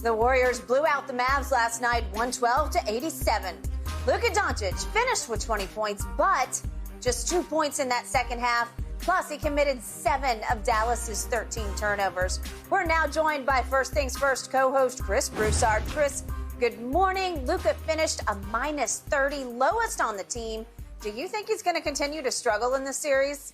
The Warriors blew out the Mavs last night, 112-87. Luka Doncic finished with 20 points, but just 2 points in that second half. Plus, he committed 7 of Dallas's 13 turnovers. We're now joined by First Things First co-host Chris Broussard. Chris, good morning. Luka finished a -30, lowest on the team. Do you think he's going to continue to struggle in this series?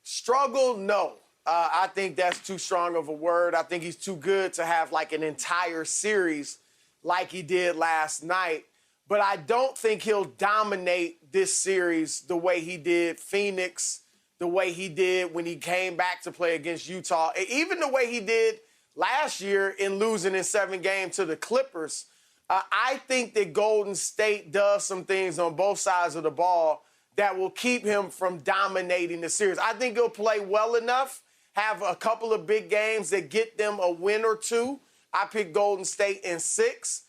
Struggle, no. I think that's too strong of a word. I think he's too good to have like an entire series like he did last night. But I don't think he'll dominate this series the way he did Phoenix, the way he did when he came back to play against Utah, even the way he did last year in losing in 7 games to the Clippers. I think that Golden State does some things on both sides of the ball that will keep him from dominating the series. I think he'll play well enough, have a couple of big games that get them a win or two. I picked Golden State in 6,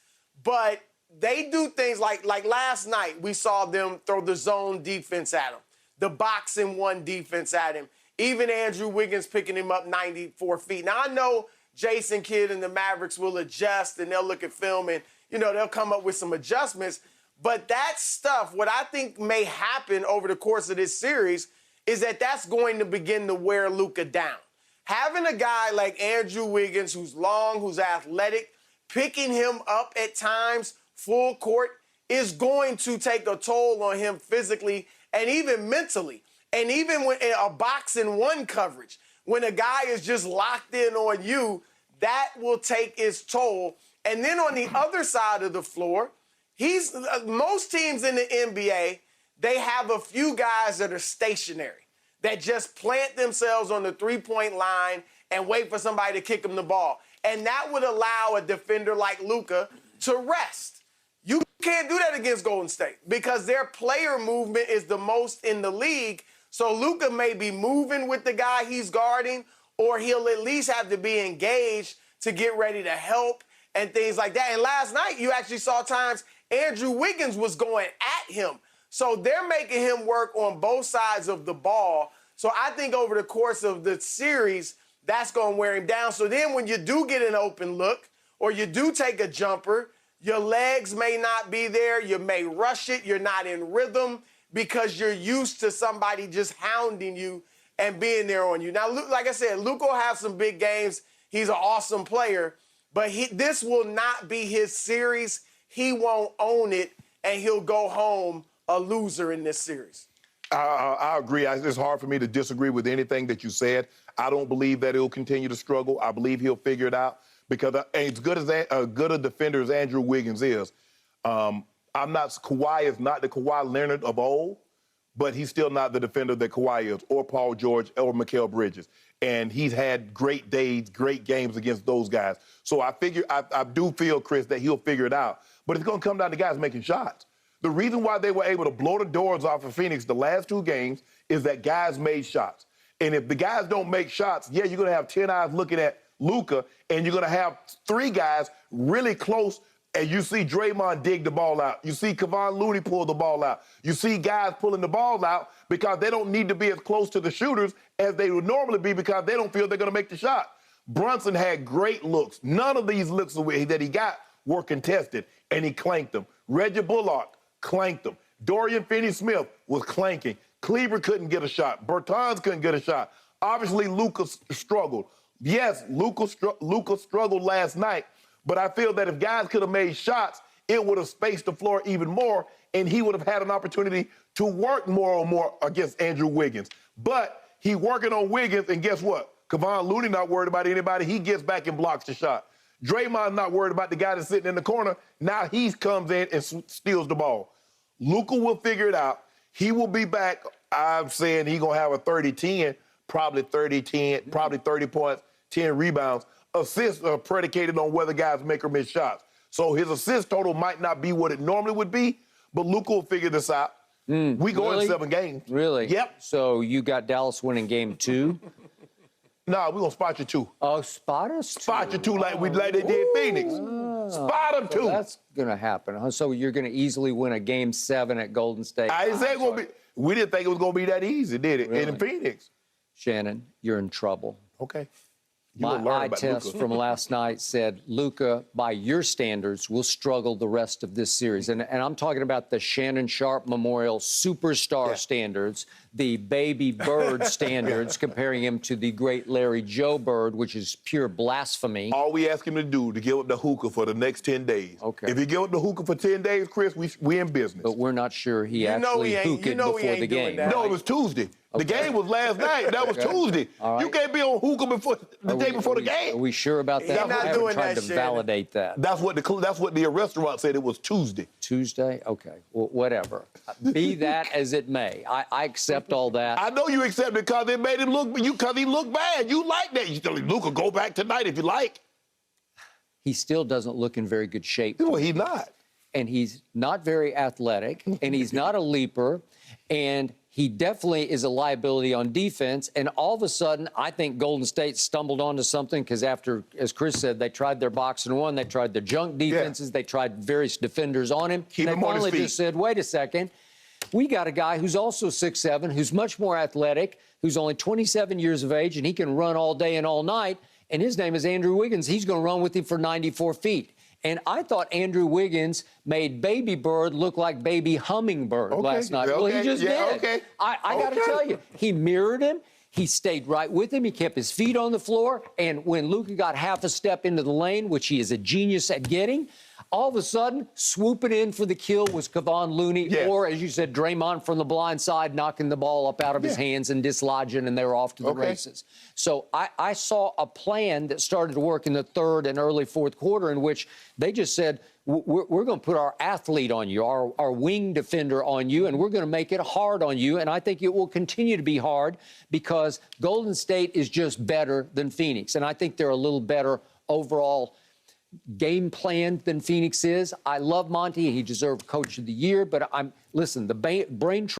but they do things like last night, we saw them throw the zone defense at him, the box and one defense at him, even Andrew Wiggins picking him up 94 feet. Now, I know Jason Kidd and the Mavericks will adjust and they'll look at film and, they'll come up with some adjustments. But that stuff, what I think may happen over the course of this series is that that's going to begin to wear Luka down. Having a guy like Andrew Wiggins, who's long, who's athletic, picking him up at times full court is going to take a toll on him physically and even mentally. And even when in a box and one coverage, when a guy is just locked in on you, that will take its toll. And then on the other side of the floor, most teams in the NBA, they have a few guys that are stationary, that just plant themselves on the three-point line and wait for somebody to kick them the ball. And that would allow a defender like Luka to rest. You can't do that against Golden State because their player movement is the most in the league. So Luka may be moving with the guy he's guarding, or he'll at least have to be engaged to get ready to help and things like that. And last night, you actually saw times Andrew Wiggins was going at him. So they're making him work on both sides of the ball. So I think over the course of the series, that's going to wear him down. So then when you do get an open look or you do take a jumper, your legs may not be there. You may rush it. You're not in rhythm because you're used to somebody just hounding you and being there on you. Now, like I said, Luka will have some big games. He's an awesome player. But this will not be his series. He won't own it, and he'll go home a loser in this series. I agree. It's hard for me to disagree with anything that you said. I don't believe that he'll continue to struggle. I believe he'll figure it out because as good a defender as Andrew Wiggins is, Kawhi is not the Kawhi Leonard of old, but he's still not the defender that Kawhi is, or Paul George, or Mikal Bridges. And he's had great days, great games against those guys. So I do feel, Chris, that he'll figure it out. But it's going to come down to guys making shots. The reason why they were able to blow the doors off of Phoenix the last 2 games is that guys made shots. And if the guys don't make shots, you're going to have 10 eyes looking at Luka, and you're going to have 3 guys really close, and you see Draymond dig the ball out. You see Kevon Looney pull the ball out. You see guys pulling the ball out because they don't need to be as close to the shooters as they would normally be because they don't feel they're going to make the shot. Brunson had great looks. None of these looks that he got were contested, and he clanked them. Reggie Bullock clanked them. Dorian Finney-Smith was clanking. Cleaver couldn't get a shot. Bertans couldn't get a shot. Obviously, Luka struggled. Yes, Luka struggled last night, but I feel that if guys could have made shots, it would have spaced the floor even more, and he would have had an opportunity to work more and more against Andrew Wiggins. But he working on Wiggins, and guess what? Kevon Looney not worried about anybody. He gets back and blocks the shot. Draymond not worried about the guy that's sitting in the corner. Now he comes in and steals the ball. Luka will figure it out. He will be back. I'm saying he's going to have a 30-10, probably 30-10, probably 30 points, 10 rebounds. Assists are predicated on whether guys make or miss shots. So his assist total might not be what it normally would be, but Luka will figure this out. We go in 7 games. Really? Yep. So you got Dallas winning game 2? No, we're going to spot you 2. Oh, spot us 2? Spot you 2 like they did Phoenix. Spot them 2. So that's going to happen, huh? So you're going to easily win a game 7 at Golden State. I didn't say it going to be. We didn't think it was going to be that easy, did it? Really? In Phoenix. Shannon, you're in trouble. Okay. You will My learn eye about test Luka. from last night said Luka, by your standards, will struggle the rest of this series. And I'm talking about the Shannon Sharp Memorial Superstar standards, the Baby Bird standards, comparing him to the great Larry Joe Bird, which is pure blasphemy. All we ask him to do to give up the hookah for the next 10 days. Okay. If he give up the hookah for 10 days, Chris, we in business. But we're not sure he You know actually he ain't- hooked you know he before ain't the doing game. that. No, it was Tuesday. The game was last night. That was Tuesday. All right. You can't be on hookah before the day before the Are game. we sure about that? He's not I haven't doing tried that, to Shannon. validate that. That's what the restaurant said. It was Tuesday. Tuesday? Okay. Well, whatever. Be that as it may. I accept all that. I know you accept it because it made him look because he looked bad. You like that. You tell Luka, go back tonight if you like. He still doesn't look in very good shape. Well, he's not. And he's not very athletic, and he's not a leaper, and he definitely is a liability on defense. And all of a sudden, I think Golden State stumbled onto something because after, as Chris said, they tried their box and one, they tried their junk defenses, they tried various defenders on him. Keep they him on his finally feet. just said, wait a second. We got a guy who's also 6'7", who's much more athletic, who's only 27 years of age, and he can run all day and all night. And his name is Andrew Wiggins. He's going to run with him for 94 feet. And I thought Andrew Wiggins made Baby Bird look like Baby Hummingbird last night. Well, he just did. Okay. I got to tell you, he mirrored him. He stayed right with him. He kept his feet on the floor. And when Luka got half a step into the lane, which he is a genius at getting, all of a sudden, swooping in for the kill was Kevon Looney, Yes. or, as you said, Draymond from the blind side, knocking the ball up out of his hands and dislodging, and they were off to the races. So I saw a plan that started to work in the third and early fourth quarter in which they just said, we're going to put our athlete on you, our wing defender on you, and we're going to make it hard on you. And I think it will continue to be hard because Golden State is just better than Phoenix. And I think they're a little better overall game plan than Phoenix is. I love Monty. He deserved Coach of the Year. But listen, the brain